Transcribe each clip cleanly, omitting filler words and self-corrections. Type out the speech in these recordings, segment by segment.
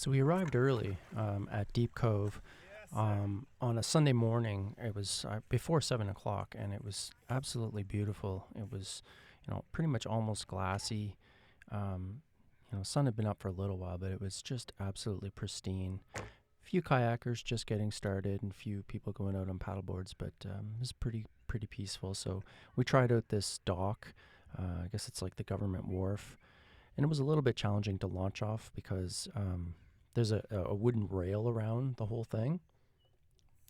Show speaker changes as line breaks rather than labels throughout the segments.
So we arrived early at Deep Cove on a Sunday morning. It was before 7 o'clock, and it was absolutely beautiful. It was, pretty much almost glassy. Um, sun had been up for a little while, but it was just absolutely pristine. Few kayakers just getting started, and few people going out on paddleboards, but it was pretty peaceful. So we tried out this dock. I guess it's like the government wharf, and it was a little bit challenging to launch off because there's a wooden rail around the whole thing.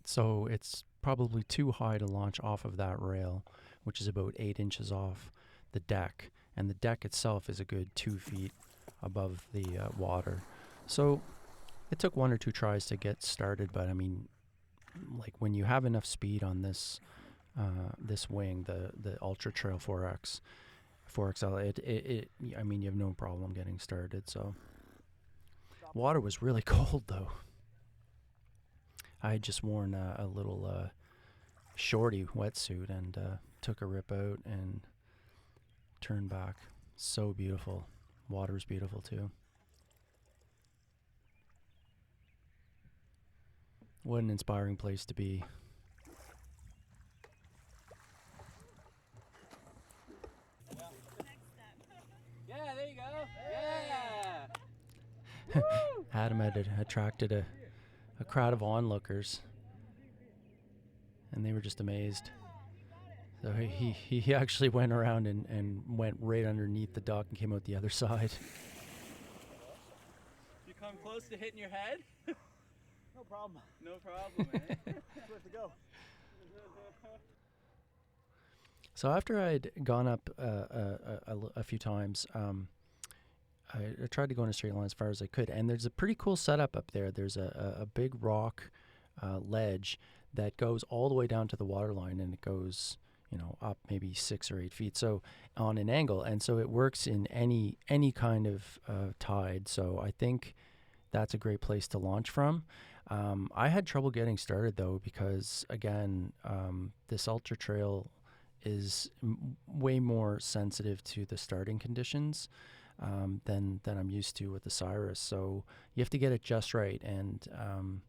So it's probably too high to launch off of that rail, which is about 8 inches off the deck. And the deck itself is a good 2 feet above the water. So it took one or two tries to get started, but I mean, like when you have enough speed on this wing, the Ultra Trail 4XL, I mean, you have no problem getting started. So water was really cold though. I had just worn a little shorty wetsuit and took a rip out and turned back. So beautiful. Water's beautiful too. What an inspiring place to be.
Yeah, there you go. Yeah.
Adam had attracted a crowd of onlookers, and they were just amazed. So he actually went around and went right underneath the dock and came out the other side.
You come close to hitting your head?
No problem.
No problem, man.
That's where to go.
So after I'd gone up a few times, I tried to go in a straight line as far as I could, and there's a pretty cool setup up there. There's a big rock ledge that goes all the way down to the water line, and it goes, up maybe 6 or 8 feet, so on an angle, and so it works in any kind of tide. So I think that's a great place to launch from. I had trouble getting started though, because again, this ultra trail is way more sensitive to the starting conditions than I'm used to with the Cyrus. So you have to get it just right. And, on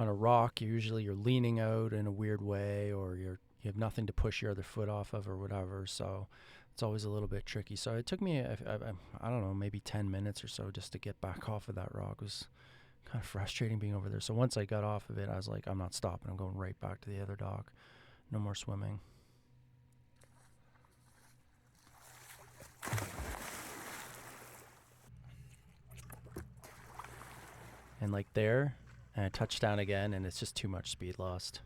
a rock, you're leaning out in a weird way, or you have nothing to push your other foot off of or whatever. So it's always a little bit tricky. So it took me, I don't know, maybe 10 minutes or so just to get back off of that rock. It was kind of frustrating being over there. So once I got off of it, I was like, I'm not stopping. I'm going right back to the other dock. No more swimming. And like there, and I touched down again, and it's just too much speed lost.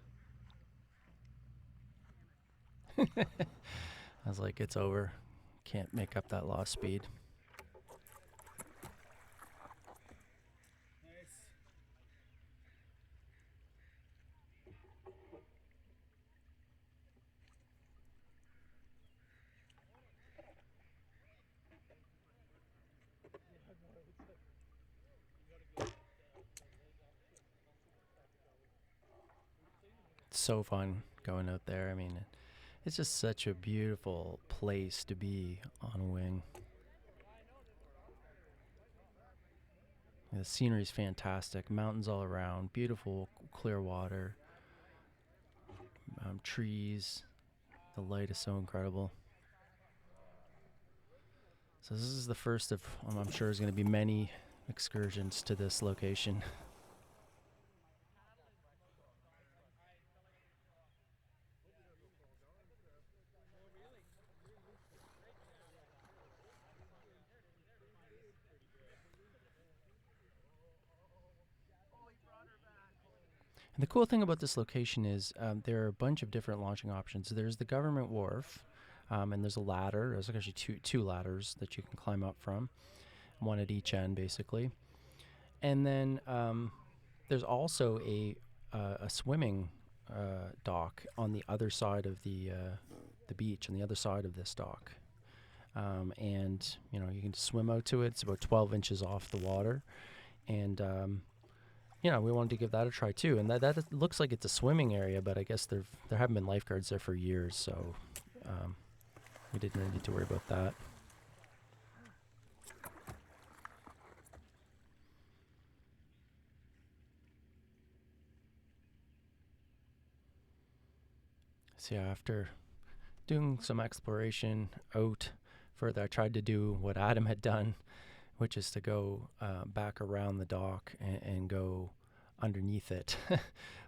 I was like, it's over. Can't make up that lost speed. It's so fun going out there. I mean, it's just such a beautiful place to be on a wing. The scenery is fantastic. Mountains all around, beautiful clear water, trees. The light is so incredible. So this is the first of, I'm sure, is going to be many excursions to this location. And the cool thing about this location is there are a bunch of different launching options. There's the government wharf, and there's a ladder. There's actually two ladders that you can climb up from, one at each end, basically. And then there's also a swimming dock on the other side of the beach, on the other side of this dock. And you can swim out to it. It's about 12 inches off the water, and we wanted to give that a try too. And that looks like it's a swimming area, but I guess there haven't been lifeguards there for years, so we didn't really need to worry about that. So yeah, after doing some exploration out further, I tried to do what Adam had done, which is to go back around the dock and go underneath it.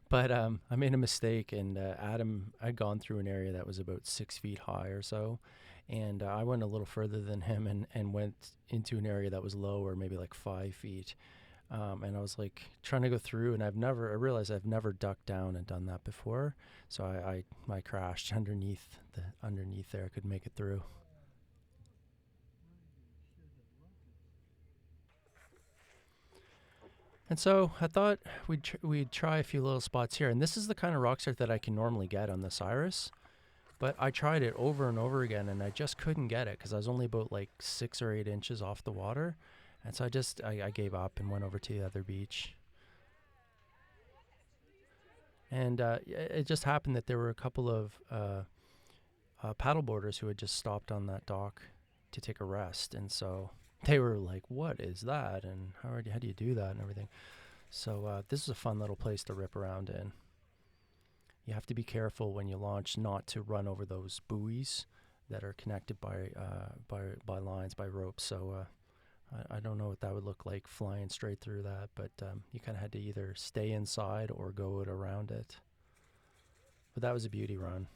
But I made a mistake, and Adam had gone through an area that was about 6 feet high or so, and I went a little further than him and went into an area that was lower, maybe like 5 feet. And I was like trying to go through, and I realized I've never ducked down and done that before. So I crashed underneath there. I could make it through. And so I thought we'd try a few little spots here. And this is the kind of rock start that I can normally get on this Iris. But I tried it over and over again, and I just couldn't get it because I was only about like 6 or 8 inches off the water. And so I gave up and went over to the other beach. And it just happened that there were a couple of paddleboarders who had just stopped on that dock to take a rest. And so they were like, "What is that? And how do you do that and everything?" So this is a fun little place to rip around in. You have to be careful when you launch not to run over those buoys that are connected by lines, by ropes. So I don't know what that would look like flying straight through that, but you kind of had to either stay inside or go out around it. But that was a beauty run.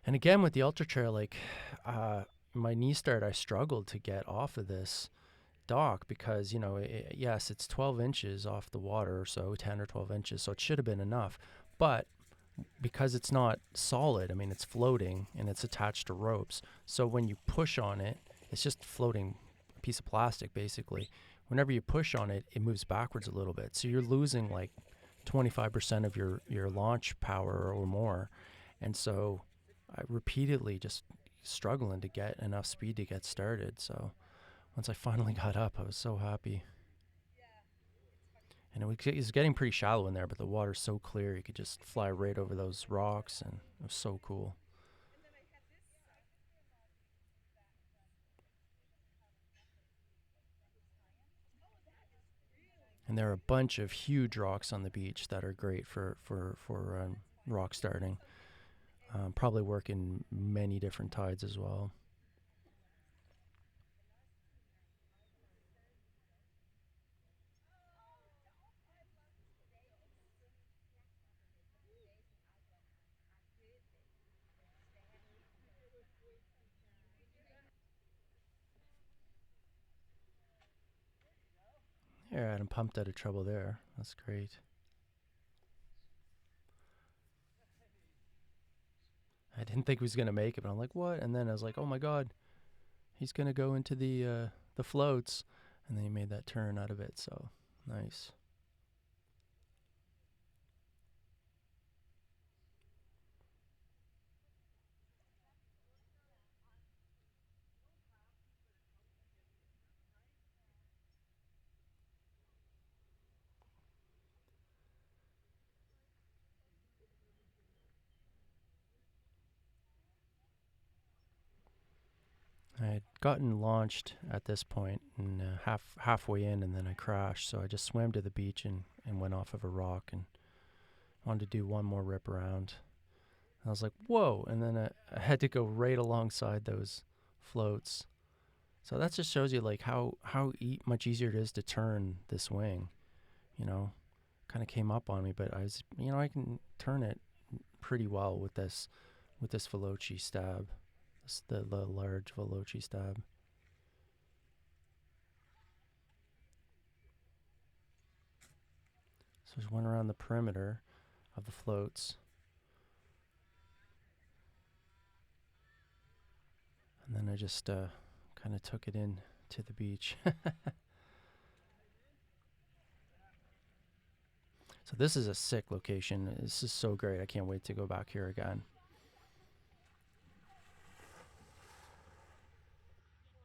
And again, with the ultra trail, like my knee start, I struggled to get off of this dock because, yes, it's 12 inches off the water or so, 10 or 12 inches, so it should have been enough. But because it's not solid, I mean, it's floating and it's attached to ropes. So when you push on it, it's just floating piece of plastic, basically. Whenever you push on it, it moves backwards a little bit. So you're losing like 25% of your launch power or more. And so I repeatedly just struggling to get enough speed to get started. So once I finally got up, I was so happy. And it was getting pretty shallow in there, but the water's so clear, you could just fly right over those rocks, and it was so cool. And there are a bunch of huge rocks on the beach that are great for rock starting. Probably work in many different tides as well. Yeah, I'm pumped out of trouble there. That's great. I didn't think he was gonna make it, but I'm like, what? And then I was like, oh my god, he's gonna go into the floats, and then he made that turn out of it. So nice. I had gotten launched at this point and halfway in, and then I crashed. So I just swam to the beach and went off of a rock and wanted to do one more rip around. I was like, whoa! And then I had to go right alongside those floats. So that just shows you like how much easier it is to turn this wing. Kind of came up on me, but I can turn it pretty well with this Veloci stab. The large Veloci stab. So I just went around the perimeter of the floats. And then I just kind of took it in to the beach. So this is a sick location. This is so great. I can't wait to go back here again.